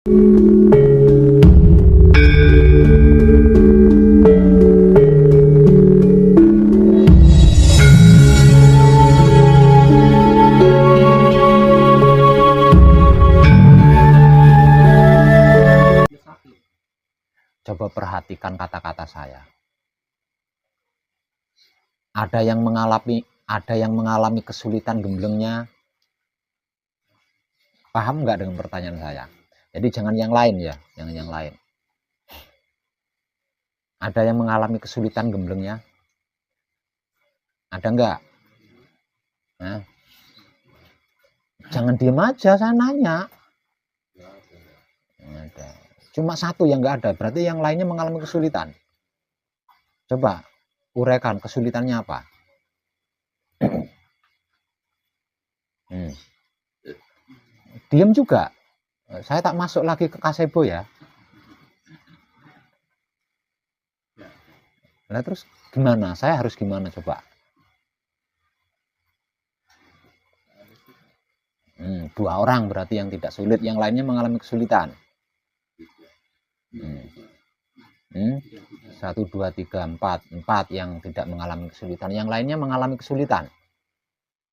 Coba perhatikan kata-kata saya. Ada yang mengalami kesulitan gemblengnya. Paham nggak dengan pertanyaan saya? Jadi jangan yang lain ya, jangan yang lain. Ada yang mengalami kesulitan gemblengnya? Ada nggak? Nah, jangan diem aja, saya nanya. Ada. Cuma satu yang nggak ada, berarti yang lainnya mengalami kesulitan. Coba uraikan kesulitannya apa? Diem juga. Saya tak masuk lagi ke kasebo ya. Nah terus gimana? Saya harus gimana coba? Dua orang berarti yang tidak sulit, yang lainnya mengalami kesulitan. 1, 2, 3, 4 yang tidak mengalami kesulitan, yang lainnya mengalami kesulitan.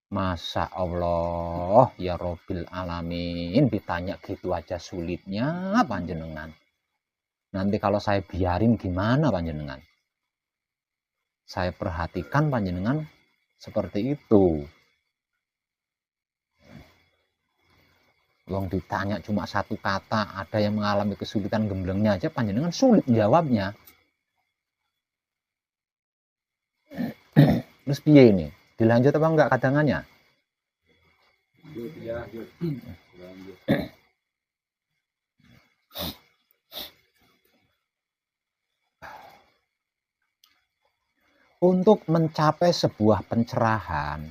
Masa Allah ya Robbil Alamin, ditanya gitu aja sulitnya panjenengan. Nanti kalau saya biarin gimana panjenengan? Saya perhatikan panjenengan seperti itu. Wong ditanya cuma satu kata, ada yang mengalami kesulitan gemblengnya aja panjenengan sulit jawabnya. Terus piye ini? Dilanjut apa enggak kadangannya? Untuk mencapai sebuah pencerahan,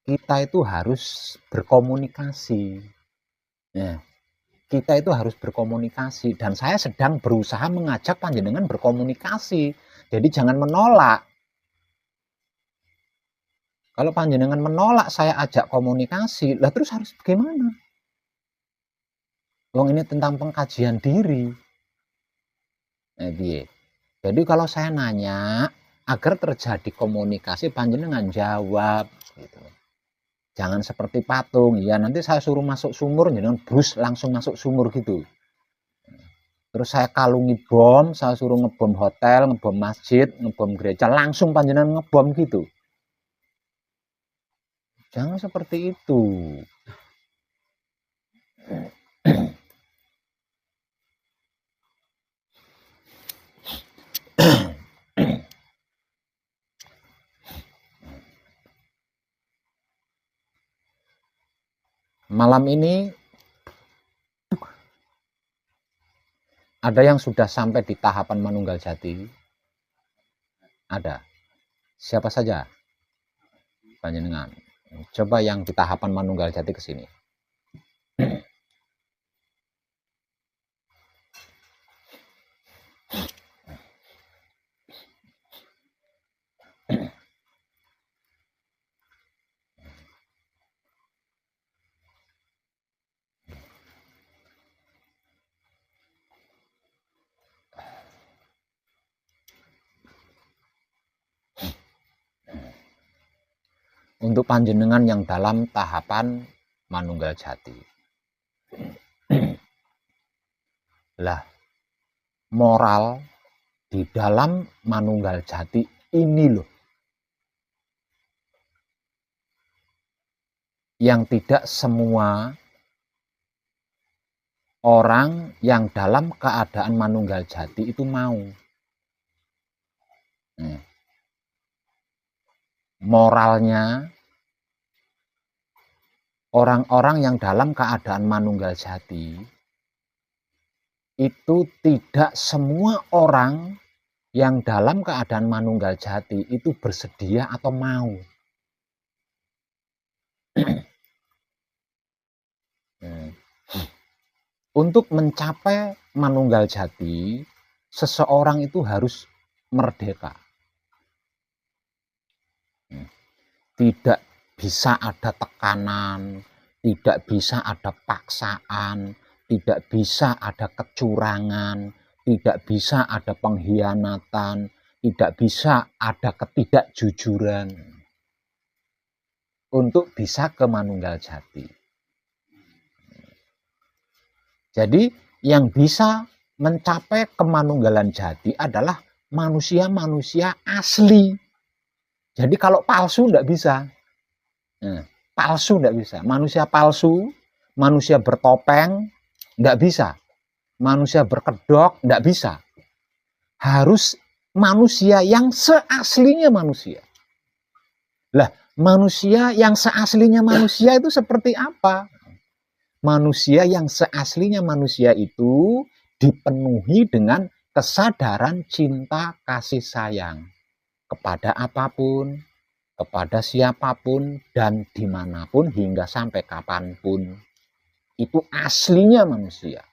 kita itu harus berkomunikasi. Ya, kita itu harus berkomunikasi, dan saya sedang berusaha mengajak panjenengan berkomunikasi. Jadi jangan menolak. Kalau panjenengan menolak saya ajak komunikasi, lah terus harus bagaimana? Wong ini tentang pengkajian diri. Jadi kalau saya nanya, agar terjadi komunikasi panjenengan jawab gitu. Jangan seperti patung, ya nanti saya suruh masuk sumur, jangan brus langsung masuk sumur gitu. Terus saya kalungi bom, saya suruh ngebom hotel, ngebom masjid, ngebom gereja, langsung panjenengan ngebom gitu. Jangan seperti itu. Malam ini ada yang sudah sampai di tahapan manunggal jati? Ada. Siapa saja? Panjenengan. Coba yang di tahapan manunggal jati ke sini. Untuk panjenengan yang dalam tahapan manunggal jati. Lah, moral di dalam manunggal jati ini loh yang tidak semua orang yang dalam keadaan manunggal jati itu mau. Moralnya orang-orang yang dalam keadaan manunggal jati itu tidak semua orang yang dalam keadaan manunggal jati itu bersedia atau mau. Untuk mencapai manunggal jati, seseorang itu harus merdeka. Tidak bisa ada tekanan, tidak bisa ada paksaan, tidak bisa ada kecurangan, tidak bisa ada pengkhianatan, tidak bisa ada ketidakjujuran untuk bisa ke manunggal jati. Jadi yang bisa mencapai kemanunggalan jati adalah manusia-manusia asli. Jadi kalau palsu tidak bisa. Nah, palsu tidak bisa. Manusia palsu, manusia bertopeng, tidak bisa. Manusia berkedok, tidak bisa. Harus manusia yang seaslinya manusia. Lah, manusia yang seaslinya manusia itu seperti apa? Manusia yang seaslinya manusia itu dipenuhi dengan kesadaran cinta kasih sayang kepada apapun, kepada siapapun, dan dimanapun hingga sampai kapanpun. Itu aslinya manusia.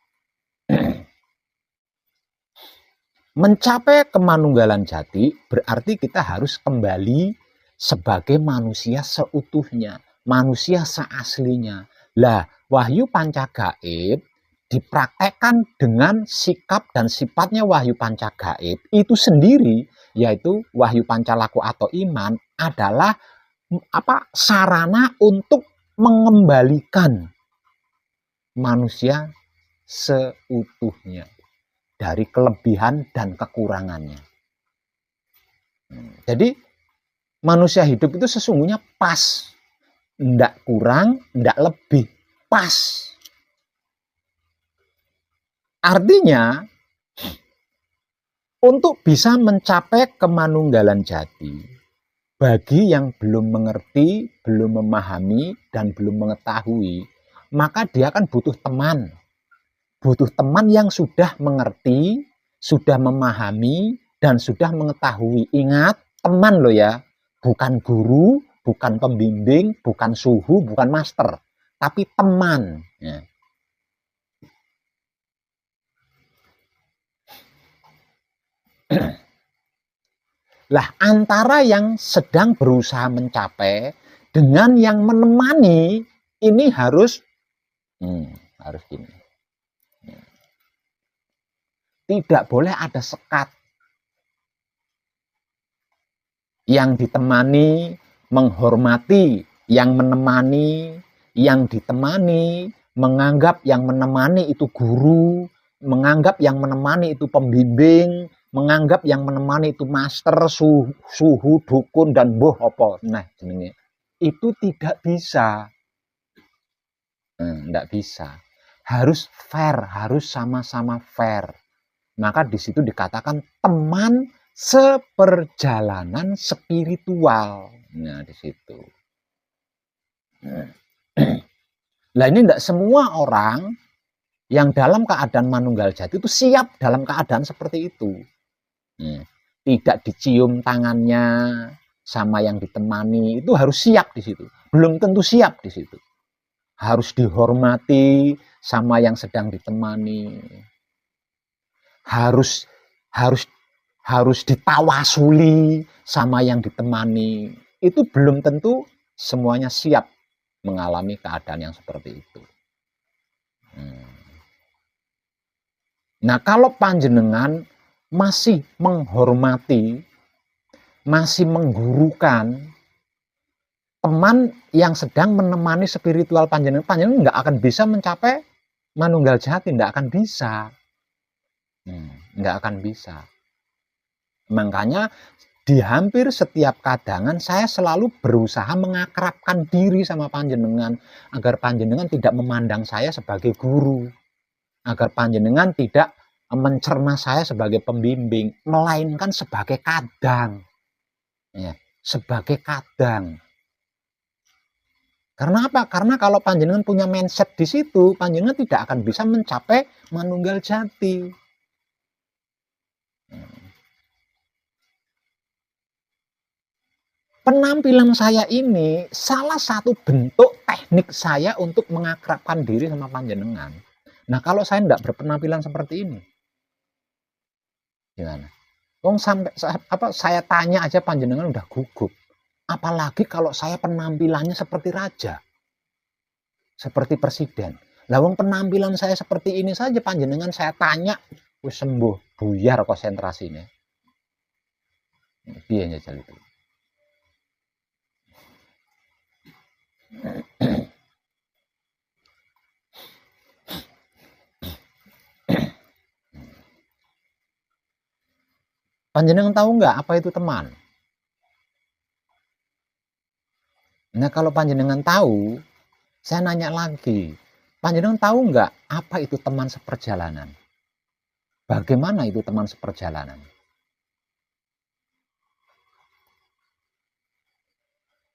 Mencapai kemanunggalan jati berarti kita harus kembali sebagai manusia seutuhnya, manusia seaslinya. Lah, wahyu pancagaib dipraktekkan dengan sikap dan sifatnya wahyu pancagaib itu sendiri, yaitu wahyu pancalaku atau iman adalah sarana untuk mengembalikan manusia seutuhnya dari kelebihan dan kekurangannya. Jadi manusia hidup itu sesungguhnya pas, tidak kurang, tidak lebih, pas. Artinya untuk bisa mencapai kemanunggalan jati, bagi yang belum mengerti, belum memahami, dan belum mengetahui, maka dia akan butuh teman. Butuh teman yang sudah mengerti, sudah memahami, dan sudah mengetahui. Ingat, teman loh ya. Bukan guru, bukan pembimbing, bukan suhu, bukan master. Tapi teman. Ya. Lah, antara yang sedang berusaha mencapai dengan yang menemani, ini harus gini. Tidak boleh ada sekat. Yang ditemani menghormati yang menemani, yang ditemani menganggap yang menemani itu guru, menganggap yang menemani itu pembimbing, menganggap yang menemani itu master, suhu, dukun, dan boh apa. Nah, jenenge. Itu tidak bisa. Tidak bisa. Harus fair, harus sama-sama fair. Maka di situ dikatakan teman seperjalanan spiritual. Nah, di situ. Nah, ini tidak semua orang yang dalam keadaan manunggal jati itu siap dalam keadaan seperti itu. Tidak dicium tangannya sama yang ditemani, itu harus siap di situ. Belum tentu siap di situ. Harus dihormati sama yang sedang ditemani. Harus ditawasuli sama yang ditemani. Itu belum tentu semuanya siap mengalami keadaan yang seperti itu. Nah, kalau panjenengan masih menghormati, masih menggurukan teman yang sedang menemani spiritual panjenengan nggak akan bisa mencapai manunggal jati, nggak akan bisa. Nggak akan bisa. Makanya di hampir setiap kadangan saya selalu berusaha mengakrabkan diri sama panjenengan agar panjenengan tidak memandang saya sebagai guru, agar panjenengan tidak mencerna saya sebagai pembimbing, melainkan sebagai kadang, ya, sebagai kadang. Karena apa? Karena kalau panjenengan punya mindset di situ, panjenengan tidak akan bisa mencapai manunggal jati. Penampilan saya ini salah satu bentuk teknik saya untuk mengakrabkan diri sama panjenengan. Nah, kalau saya tidak berpenampilan seperti ini, gimana? Sampai saya tanya aja panjenengan udah gugup. Apalagi kalau saya penampilannya seperti raja, seperti presiden. Lah wong penampilan saya seperti ini saja panjenengan saya tanya wis sembuh, buyar konsentrasine. Piye njajal itu? Panjenengan tahu nggak apa itu teman? Nah kalau panjenengan tahu, saya nanya lagi, panjenengan tahu nggak apa itu teman seperjalanan? Bagaimana itu teman seperjalanan?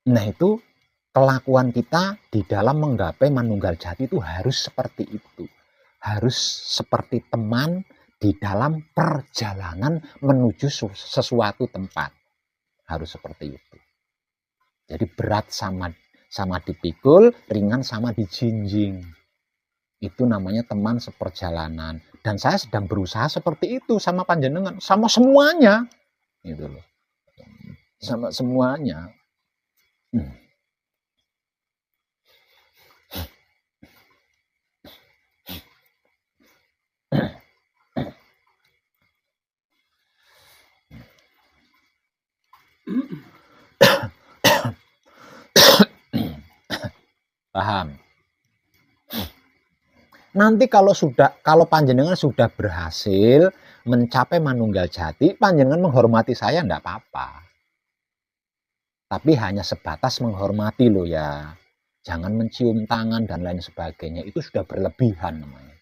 Nah itu kelakuan kita di dalam menggapai manunggal jati itu harus seperti itu. Harus seperti teman di dalam perjalanan menuju sesuatu tempat. Harus seperti itu. Jadi berat sama dipikul, ringan sama dijinjing. Itu namanya teman seperjalanan. Dan saya sedang berusaha seperti itu sama panjenengan, sama semuanya. Gitu loh. Sama semuanya. Paham? Nanti kalau panjenengan sudah berhasil mencapai manunggal jati, panjenengan menghormati saya enggak apa-apa. Tapi hanya sebatas menghormati loh ya. Jangan mencium tangan dan lain sebagainya. Itu sudah berlebihan namanya.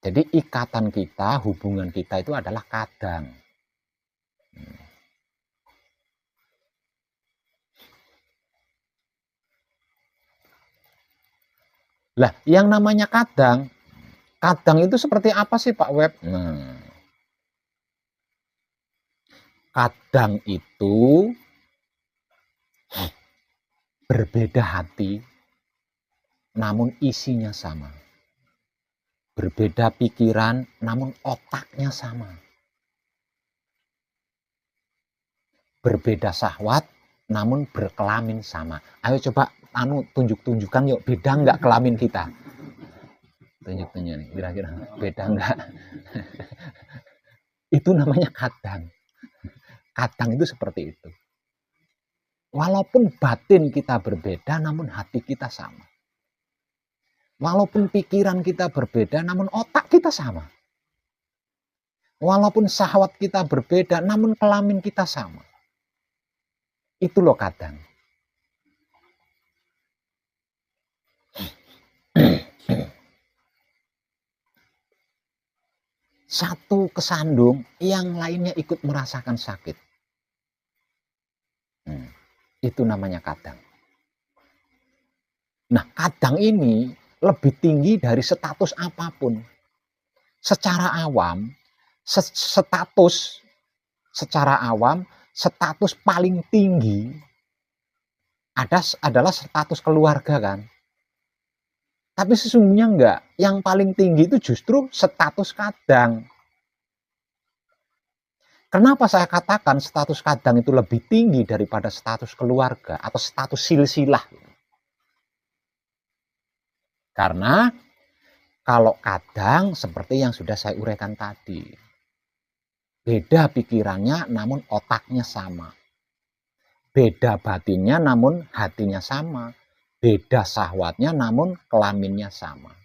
Jadi ikatan kita, hubungan kita itu adalah kadang. Lah, yang namanya kadang itu seperti apa sih Pak Web? Nah, kadang itu berbeda hati, namun isinya sama. Berbeda pikiran, namun otaknya sama. Berbeda syahwat, namun berkelamin sama. Ayo coba tunjuk-tunjukkan yuk, beda nggak kelamin kita? Tunjuk-tunjuk nih, kira-kira beda nggak? Itu namanya kadang. Kadang itu seperti itu. Walaupun batin kita berbeda, namun hati kita sama. Walaupun pikiran kita berbeda, namun otak kita sama. Walaupun syahwat kita berbeda, namun kelamin kita sama. Itu loh kadang. Satu kesandung, yang lainnya ikut merasakan sakit. Itu namanya kadang. Nah, kadang ini lebih tinggi dari status apapun. Secara awam, status paling tinggi adalah status keluarga kan. Tapi sesungguhnya enggak. Yang paling tinggi itu justru status kadang. Kenapa saya katakan status kadang itu lebih tinggi daripada status keluarga atau status silsilah? Karena kalau kadang seperti yang sudah saya uraikan tadi. Beda pikirannya namun otaknya sama. Beda batinnya namun hatinya sama. Beda syahwatnya namun kelaminnya sama.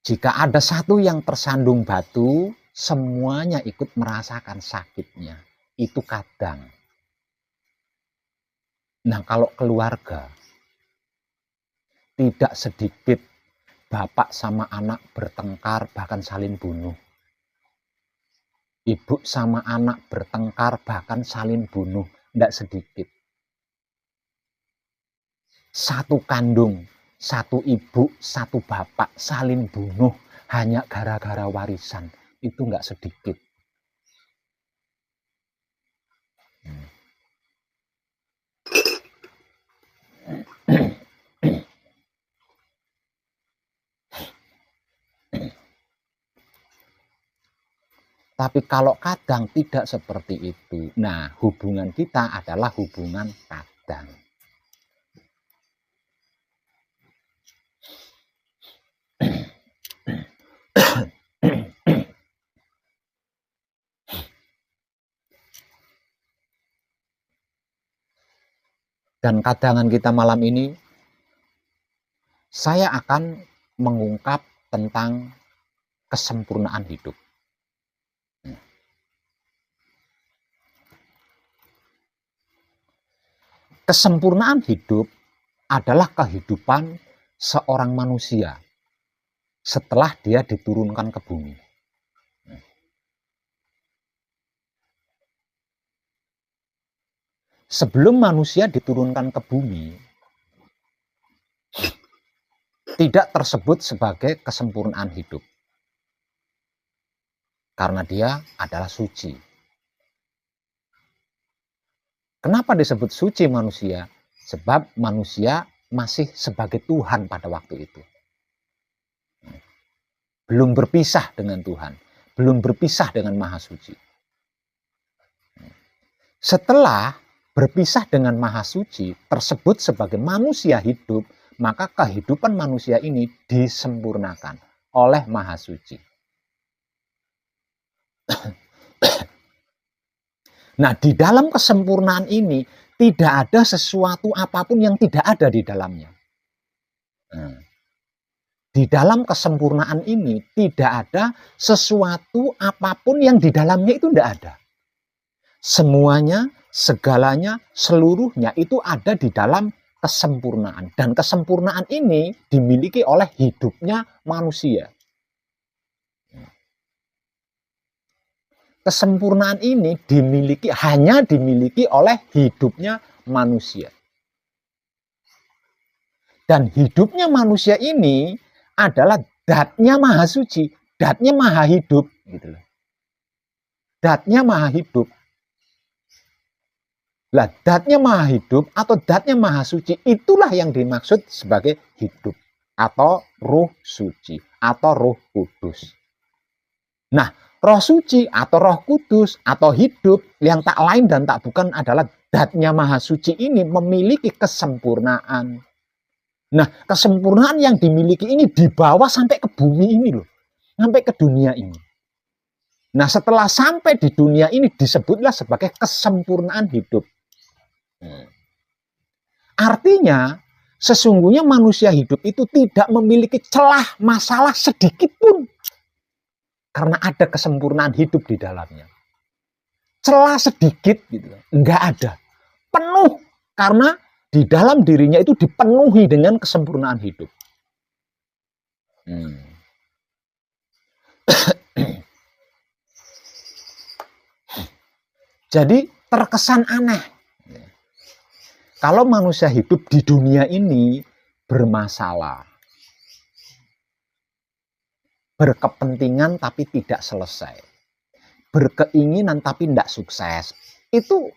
Jika ada satu yang tersandung batu, semuanya ikut merasakan sakitnya. Itu kadang. Nah, kalau keluarga, tidak sedikit bapak sama anak bertengkar bahkan saling bunuh. Ibu sama anak bertengkar bahkan saling bunuh. Tidak sedikit. Satu kandung, satu ibu, satu bapak saling bunuh hanya gara-gara warisan. Itu nggak sedikit. Tapi kalau kadang tidak seperti itu. Nah, hubungan kita adalah hubungan kadang. kesulitan. Dan kadangan kita malam ini, saya akan mengungkap tentang kesempurnaan hidup. Kesempurnaan hidup adalah kehidupan seorang manusia setelah dia diturunkan ke bumi. Sebelum manusia diturunkan ke bumi, tidak tersebut sebagai kesempurnaan hidup. Karena dia adalah suci. Kenapa disebut suci manusia? Sebab manusia masih sebagai Tuhan pada waktu itu. Belum berpisah dengan Tuhan. Belum berpisah dengan Maha Suci. Setelah berpisah dengan Maha Suci, tersebut sebagai manusia hidup, maka kehidupan manusia ini disempurnakan oleh Maha Suci. Nah, di dalam kesempurnaan ini tidak ada sesuatu apapun yang tidak ada di dalamnya. Di dalam kesempurnaan ini tidak ada sesuatu apapun yang di dalamnya itu tidak ada. Semuanya, segalanya, seluruhnya itu ada di dalam kesempurnaan. Dan kesempurnaan ini dimiliki oleh hidupnya manusia. Kesempurnaan ini hanya dimiliki oleh hidupnya manusia. Dan hidupnya manusia ini adalah datnya Maha Suci, datnya Maha Hidup, gitu loh. Datnya Maha Hidup. Lah, datnya Maha Hidup atau datnya Maha Suci itulah yang dimaksud sebagai hidup atau Roh Suci atau Roh Kudus. Nah, Roh Suci atau Roh Kudus atau hidup yang tak lain dan tak bukan adalah datnya Maha Suci ini memiliki kesempurnaan. Nah, kesempurnaan yang dimiliki ini dibawa sampai ke bumi ini loh. Sampai ke dunia ini. Nah, setelah sampai di dunia ini disebutlah sebagai kesempurnaan hidup. Artinya, sesungguhnya manusia hidup itu tidak memiliki celah masalah sedikit pun. Karena ada kesempurnaan hidup di dalamnya. Celah sedikit gitu, enggak ada. Penuh karena di dalam dirinya itu dipenuhi dengan kesempurnaan hidup. Jadi terkesan aneh. Kalau manusia hidup di dunia ini bermasalah. Berkepentingan tapi tidak selesai. Berkeinginan tapi tidak sukses. Itu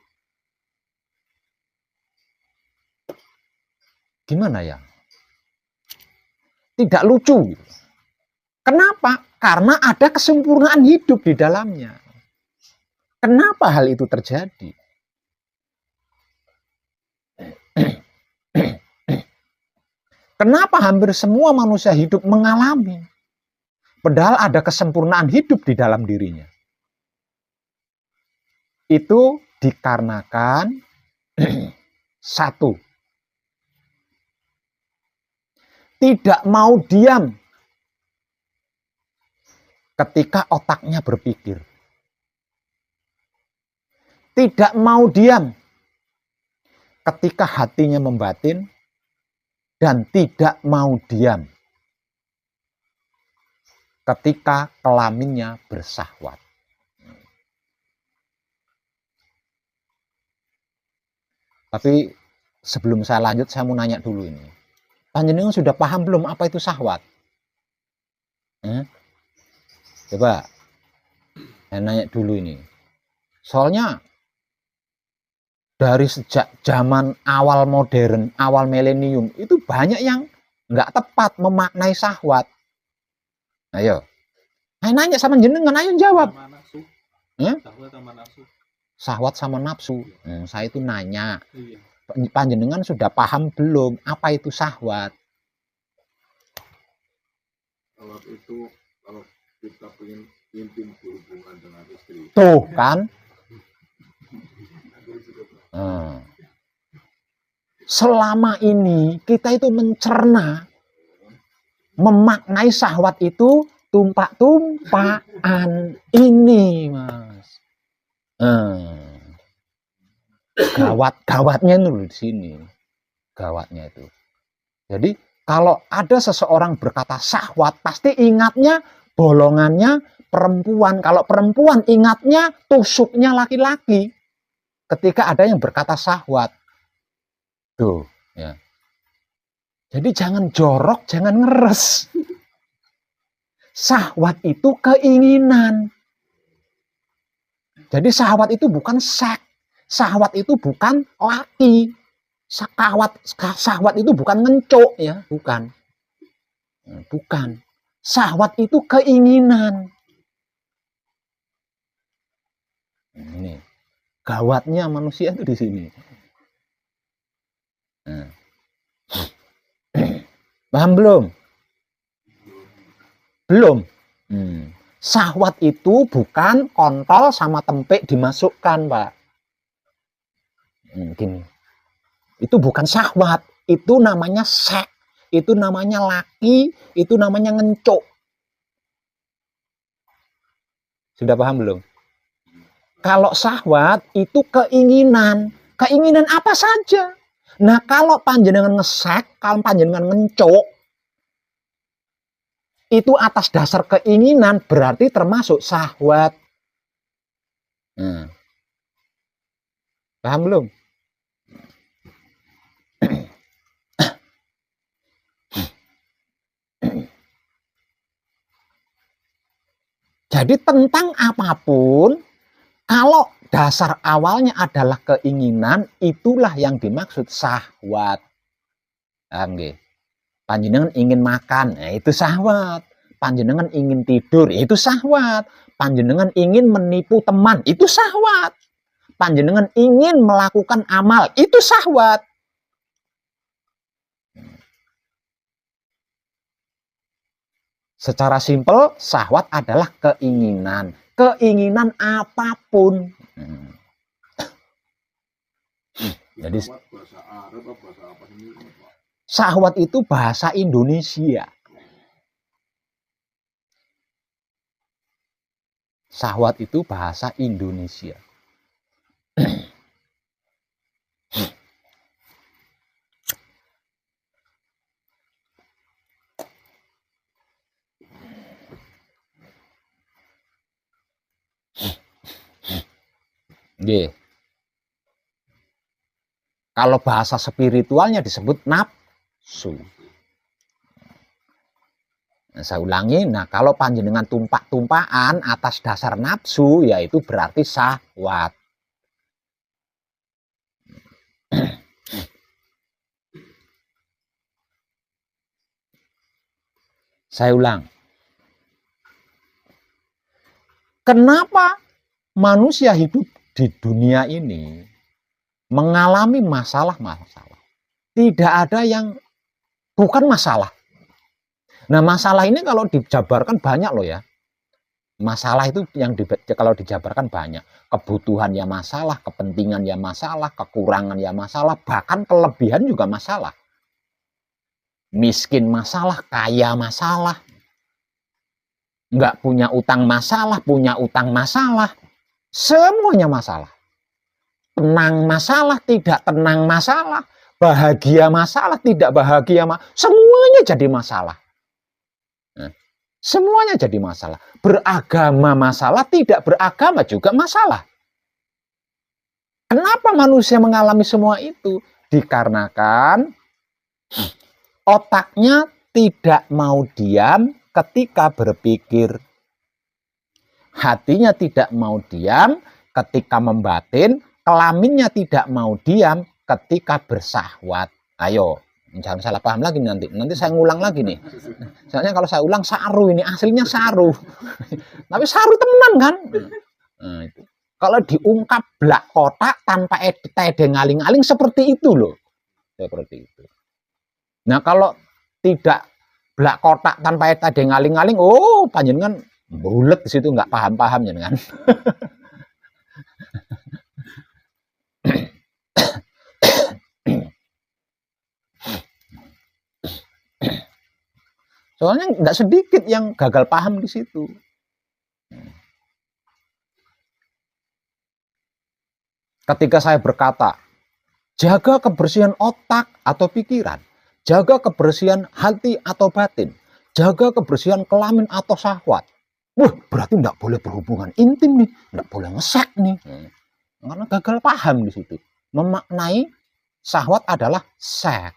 gimana ya? Tidak lucu. Kenapa? Karena ada kesempurnaan hidup di dalamnya. Kenapa hal itu terjadi? Kenapa hampir semua manusia hidup mengalami? Padahal ada kesempurnaan hidup di dalam dirinya. Itu dikarenakan satu, tidak mau diam ketika otaknya berpikir. Tidak mau diam ketika hatinya membatin. Dan tidak mau diam ketika kelaminnya bersahwat. Tapi sebelum saya lanjut, saya mau nanya dulu ini. Panjenengan sudah paham belum apa itu syahwat? Coba saya nanya dulu ini. Soalnya dari sejak zaman awal modern, awal milenium, itu banyak yang nggak tepat memaknai syahwat. Ayo, saya nanya sama jenengan, ayo jawab. Syahwat sama nafsu. Saya itu nanya. panjenengan sudah paham belum apa itu syahwat? Kalau itu, kalau kita ingin intim berhubungan dengan istri. Tuh kan. Selama ini kita itu mencerna, memaknai syahwat itu tumpak-tumpakan ini, Mas. Gawatnya itu di sini. Gawatnya itu. Jadi kalau ada seseorang berkata syahwat, pasti ingatnya bolongannya perempuan. Kalau perempuan ingatnya tusuknya laki-laki. Ketika ada yang berkata syahwat. Tuh, ya. Jadi jangan jorok, jangan ngeres. Syahwat itu keinginan. Jadi syahwat itu bukan seks. Syahwat itu bukan laki. Syahwat itu bukan ngencuk, ya, bukan. Bukan. Syahwat itu keinginan. Ini gawatnya manusia itu di sini. Paham belum? Belum. Syahwat itu bukan kontol sama tempek dimasukkan, Pak. Gini. Itu bukan syahwat, itu namanya seks, itu namanya laki, itu namanya ngencuk. Sudah paham belum? Kalau syahwat itu keinginan, keinginan apa saja. Nah, kalau panjenengan ngesek, kalau panjenengan ngencuk, itu atas dasar keinginan berarti termasuk syahwat. Paham belum? Jadi tentang apapun, kalau dasar awalnya adalah keinginan, itulah yang dimaksud syahwat. Paham nggih? Panjenengan ingin makan, itu syahwat. Panjenengan ingin tidur, itu syahwat. Panjenengan ingin menipu teman, itu syahwat. Panjenengan ingin melakukan amal, itu syahwat. Secara simpel, syahwat adalah keinginan. Keinginan apapun. Jadi syahwat itu bahasa Indonesia. Syahwat itu bahasa Indonesia. Nggih. Kalau bahasa spiritualnya disebut nafsu. Nah, saya ulangi, kalau panjenengan tumpak-tumpakan atas dasar nafsu, yaitu berarti syahwat. Saya ulang. Kenapa manusia hidup di dunia ini mengalami masalah-masalah? Tidak ada yang bukan masalah. Nah, masalah ini kalau dijabarkan banyak loh ya. Masalah itu yang kalau dijabarkan banyak. Kebutuhan ya masalah, kepentingan ya masalah, kekurangan ya masalah, bahkan kelebihan juga masalah. Miskin masalah, kaya masalah. Nggak punya utang masalah, punya utang masalah. Semuanya masalah. Tenang masalah, tidak tenang masalah. Bahagia masalah, tidak bahagia masalah. Semuanya jadi masalah. Semuanya jadi masalah. Beragama masalah, tidak beragama juga masalah. Kenapa manusia mengalami semua itu? Dikarenakan otaknya tidak mau diam ketika berpikir. Hatinya tidak mau diam ketika membatin. Kelaminnya tidak mau diam ketika bersahwat. Ayo. Jangan salah paham lagi nanti. Nanti saya ngulang lagi nih. Soalnya kalau saya ulang saru ini. Aslinya saru. Tapi saru temenan kan? Nah, itu. Kalau diungkap blak kotak tanpa tede ngaling-aling seperti itu loh. Seperti itu. Nah, kalau tidak blak kotak tanpa tede ngaling-aling, oh panjenengan bulet di situ nggak paham-paham jenengan. Soalnya nggak sedikit yang gagal paham di situ. Ketika saya berkata, jaga kebersihan otak atau pikiran, jaga kebersihan hati atau batin, jaga kebersihan kelamin atau syahwat. Wah, berarti nggak boleh berhubungan intim nih, nggak boleh ngesek nih. Karena gagal paham di situ. Memaknai syahwat adalah seks.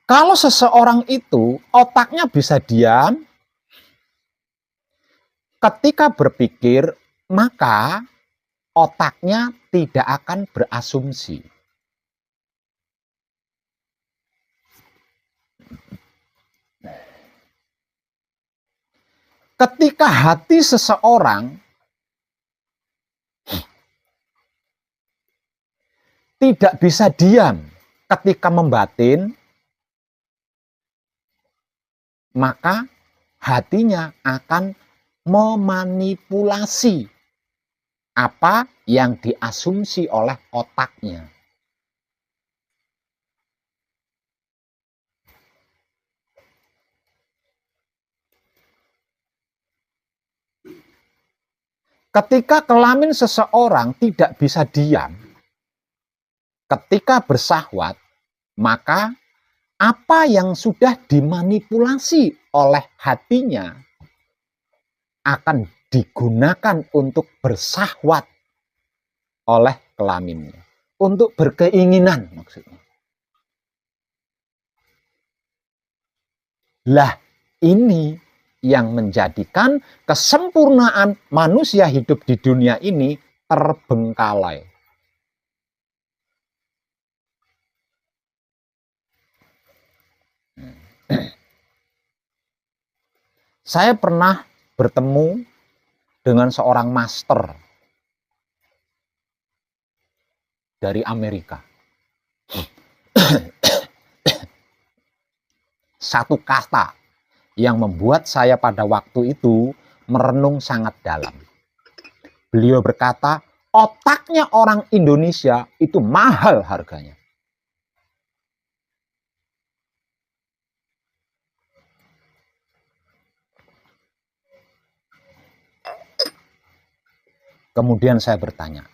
Kalau seseorang itu otaknya bisa diam, ketika berpikir, maka otaknya tidak akan berasumsi. Ketika hati seseorang tidak bisa diam ketika membatin, maka hatinya akan memanipulasi apa yang diasumsi oleh otaknya. Ketika kelamin seseorang tidak bisa diam, ketika bersahwat, maka apa yang sudah dimanipulasi oleh hatinya akan digunakan untuk bersahwat oleh kelaminnya, untuk berkeinginan maksudnya. Lah, ini yang menjadikan kesempurnaan manusia hidup di dunia ini terbengkalai. Saya pernah bertemu dengan seorang master dari Amerika. Satu kata yang membuat saya pada waktu itu merenung sangat dalam. Beliau berkata, otaknya orang Indonesia itu mahal harganya. Kemudian saya bertanya,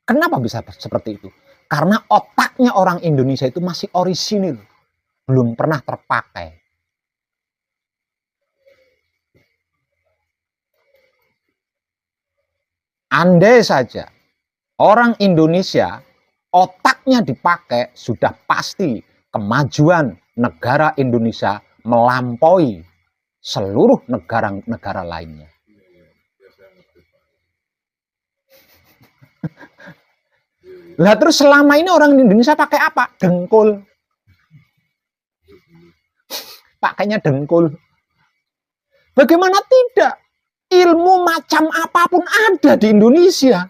kenapa bisa seperti itu? Karena otaknya orang Indonesia itu masih orisinil, belum pernah terpakai. Andai saja orang Indonesia otaknya dipakai, sudah pasti kemajuan negara Indonesia melampaui seluruh negara-negara lainnya. Lah terus selama ini orang Indonesia pakai apa? Dengkul. Pakainya dengkul. Bagaimana tidak? Ilmu macam apapun ada di Indonesia.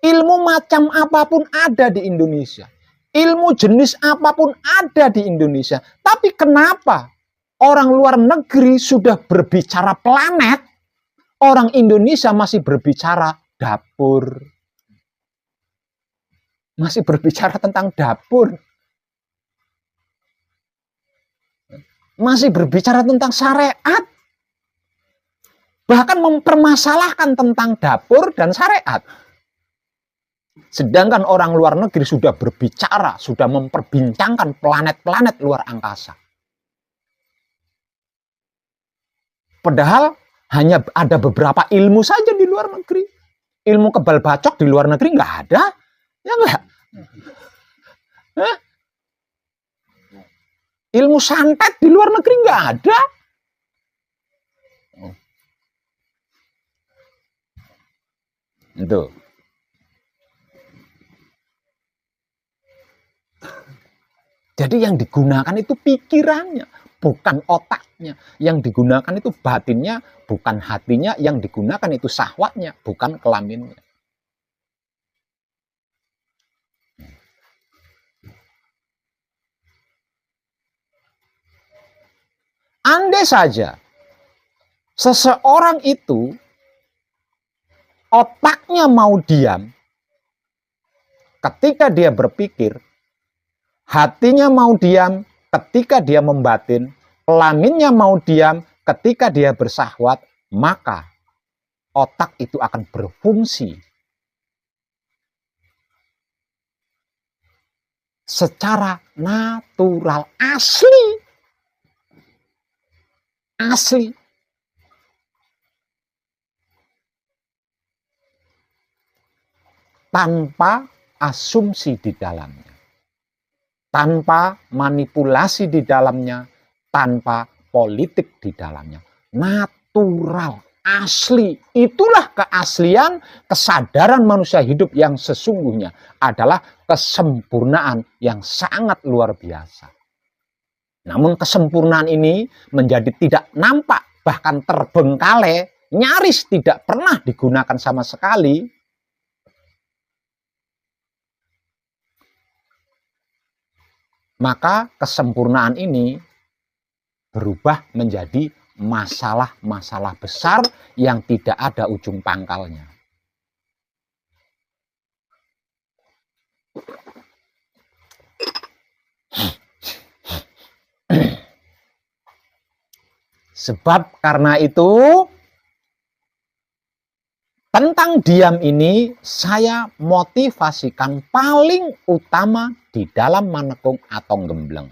Ilmu macam apapun ada di Indonesia. Ilmu jenis apapun ada di Indonesia. Tapi kenapa orang luar negeri sudah berbicara planet, orang Indonesia masih berbicara dapur? Masih berbicara tentang dapur. Masih berbicara tentang syariat. Bahkan mempermasalahkan tentang dapur dan syariat. Sedangkan orang luar negeri sudah berbicara, sudah memperbincangkan planet-planet luar angkasa. Padahal hanya ada beberapa ilmu saja di luar negeri. Ilmu kebal bacok di luar negeri nggak ada. Ya nggak? Ilmu santet di luar negeri nggak ada. Itu. Jadi yang digunakan itu pikirannya, bukan otaknya. Yang digunakan itu batinnya, bukan hatinya. Yang digunakan itu syahwatnya, bukan kelaminnya. Andai saja seseorang itu otaknya mau diam ketika dia berpikir, hatinya mau diam ketika dia membatin, kelaminnya mau diam ketika dia bersahwat, maka otak itu akan berfungsi secara natural, asli. Tanpa asumsi di dalamnya, tanpa manipulasi di dalamnya, tanpa politik di dalamnya. Natural, asli. Itulah keaslian kesadaran manusia hidup yang sesungguhnya adalah kesempurnaan yang sangat luar biasa. Namun kesempurnaan ini menjadi tidak nampak, bahkan terbengkalai, nyaris tidak pernah digunakan sama sekali. Maka kesempurnaan ini berubah menjadi masalah-masalah besar yang tidak ada ujung pangkalnya. Sebab karena itu, tentang diam ini saya motivasikan paling utama di dalam manekung atau gembleng.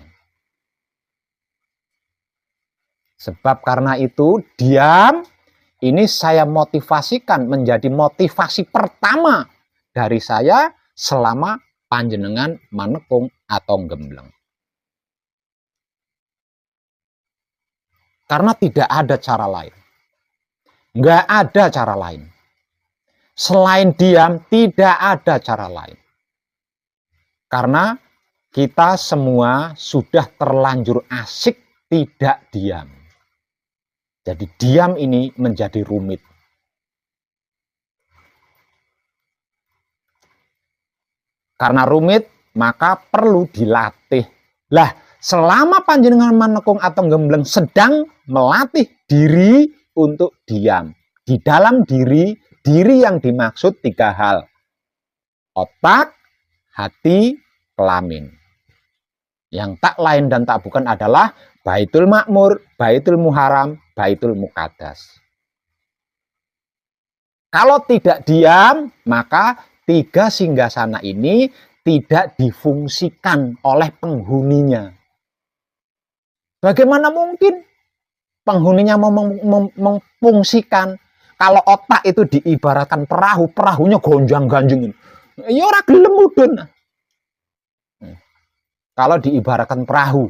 Sebab karena itu, diam ini saya motivasikan menjadi motivasi pertama dari saya selama panjenengan manekung atau gembleng. Karena tidak ada cara lain. Nggak ada cara lain. Selain diam, tidak ada cara lain. Karena kita semua sudah terlanjur asik tidak diam. Jadi diam ini menjadi rumit. Karena rumit, maka perlu dilatih. Lah, selama panjenengan manekung atau gembleng sedang melatih diri untuk diam. Di dalam diri yang dimaksud 3 hal. Otak, hati, kelamin. Yang tak lain dan tak bukan adalah Baitul Makmur, Baitul Muharram, Baitul Muqaddas. Kalau tidak diam, maka 3 singgasana ini tidak difungsikan oleh penghuninya. Bagaimana mungkin penghuninya memfungsikan kalau otak itu diibaratkan perahu, perahunya gonjang-ganjingin. Ya ora gelem mudhun. Kalau diibaratkan perahu.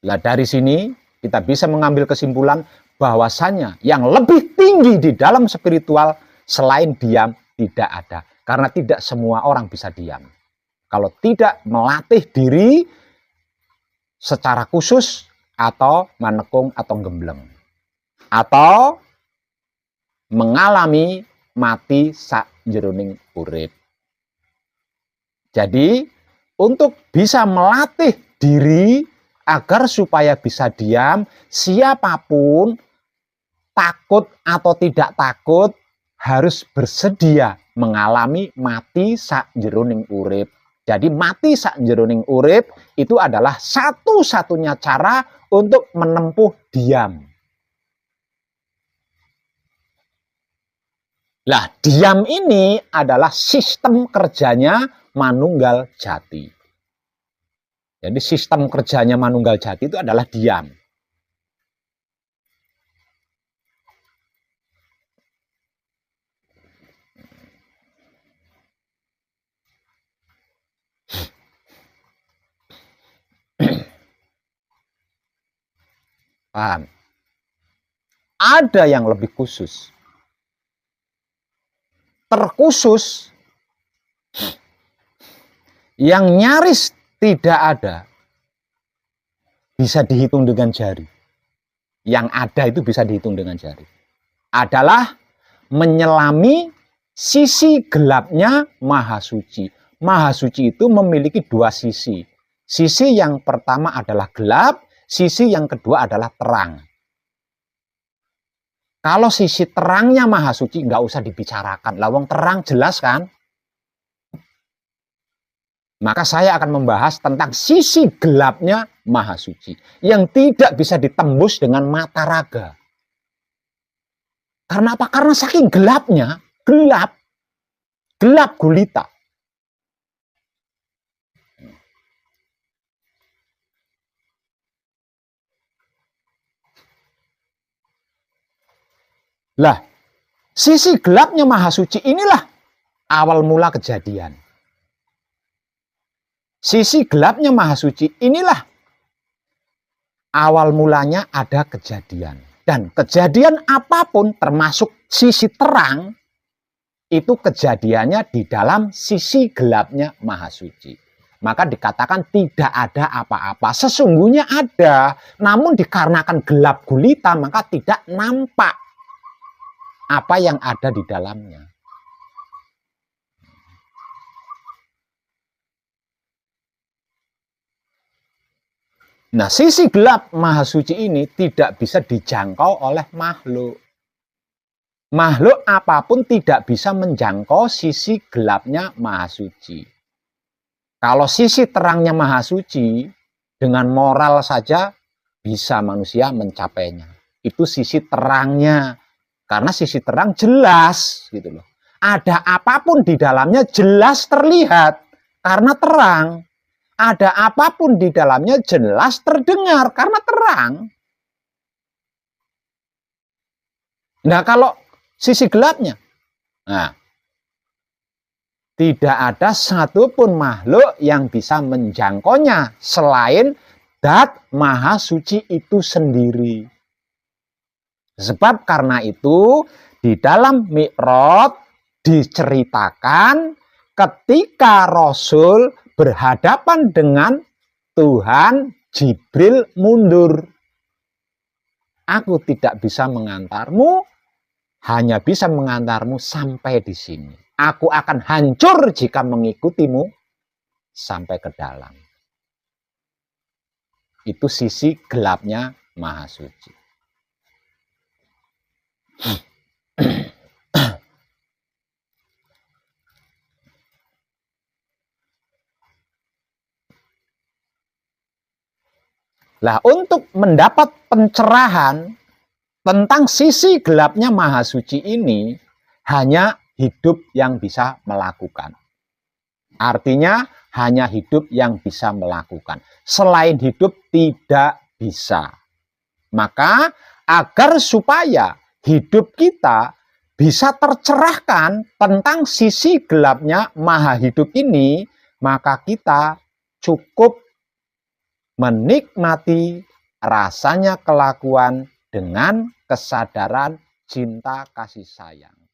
Nah, dari sini kita bisa mengambil kesimpulan bahwasannya yang lebih tinggi di dalam spiritual selain diam tidak ada. Karena tidak semua orang bisa diam. Kalau tidak melatih diri secara khusus atau manekung atau gembleng. Atau mengalami mati sakjeroning urip. Jadi untuk bisa melatih diri agar supaya bisa diam, siapapun takut atau tidak takut harus bersedia mengalami mati sakjeroning urip. Jadi mati sakjeroning urip itu adalah satu-satunya cara untuk menempuh diam. Lah, diam ini adalah sistem kerjanya manunggal jati. Jadi sistem kerjanya manunggal jati itu adalah diam. Paham? Ada yang lebih khusus. Terkhusus yang nyaris tidak ada, bisa dihitung dengan jari. Yang ada itu bisa dihitung dengan jari. Adalah menyelami sisi gelapnya Maha Suci. Maha Suci itu memiliki dua sisi. Sisi yang pertama adalah gelap, sisi yang kedua adalah terang. Kalau sisi terangnya Maha Suci nggak usah dibicarakan. Lawang terang jelas kan? Maka saya akan membahas tentang sisi gelapnya Maha Suci yang tidak bisa ditembus dengan mata raga. Karena apa? Karena saking gelapnya, gelap gulita. Lah, sisi gelapnya Maha Suci inilah awal mula kejadian. Sisi gelapnya Maha Suci inilah awal mulanya ada kejadian. Dan kejadian apapun termasuk sisi terang, itu kejadiannya di dalam sisi gelapnya Maha Suci. Maka dikatakan tidak ada apa-apa. Sesungguhnya ada, namun dikarenakan gelap gulita maka tidak nampak apa yang ada di dalamnya. Nah, sisi gelap Maha Suci ini tidak bisa dijangkau oleh makhluk. Makhluk apapun tidak bisa menjangkau sisi gelapnya Maha Suci. Kalau sisi terangnya Maha Suci, dengan moral saja bisa manusia mencapainya. Itu sisi terangnya. Karena sisi terang jelas gitu loh. Ada apapun di dalamnya jelas terlihat karena terang. Ada apapun di dalamnya jelas terdengar karena terang. Nah, kalau sisi gelapnya, nah, tidak ada satupun makhluk yang bisa menjangkaunya selain Dat Maha Suci itu sendiri. Sebab karena itu di dalam Mi'raj diceritakan ketika Rasul berhadapan dengan Tuhan, Jibril mundur. Aku tidak bisa mengantarmu, hanya bisa mengantarmu sampai di sini. Aku akan hancur jika mengikutimu sampai ke dalam. Itu sisi gelapnya Maha Suci. Lah, untuk mendapat pencerahan tentang sisi gelapnya Maha Suci ini, hanya hidup yang bisa melakukan. Artinya, hanya hidup yang bisa melakukan. Selain hidup, tidak bisa. Maka, agar supaya hidup kita bisa tercerahkan tentang sisi gelapnya Maha Hidup ini, maka kita cukup menikmati rasanya kelakuan dengan kesadaran cinta kasih sayang.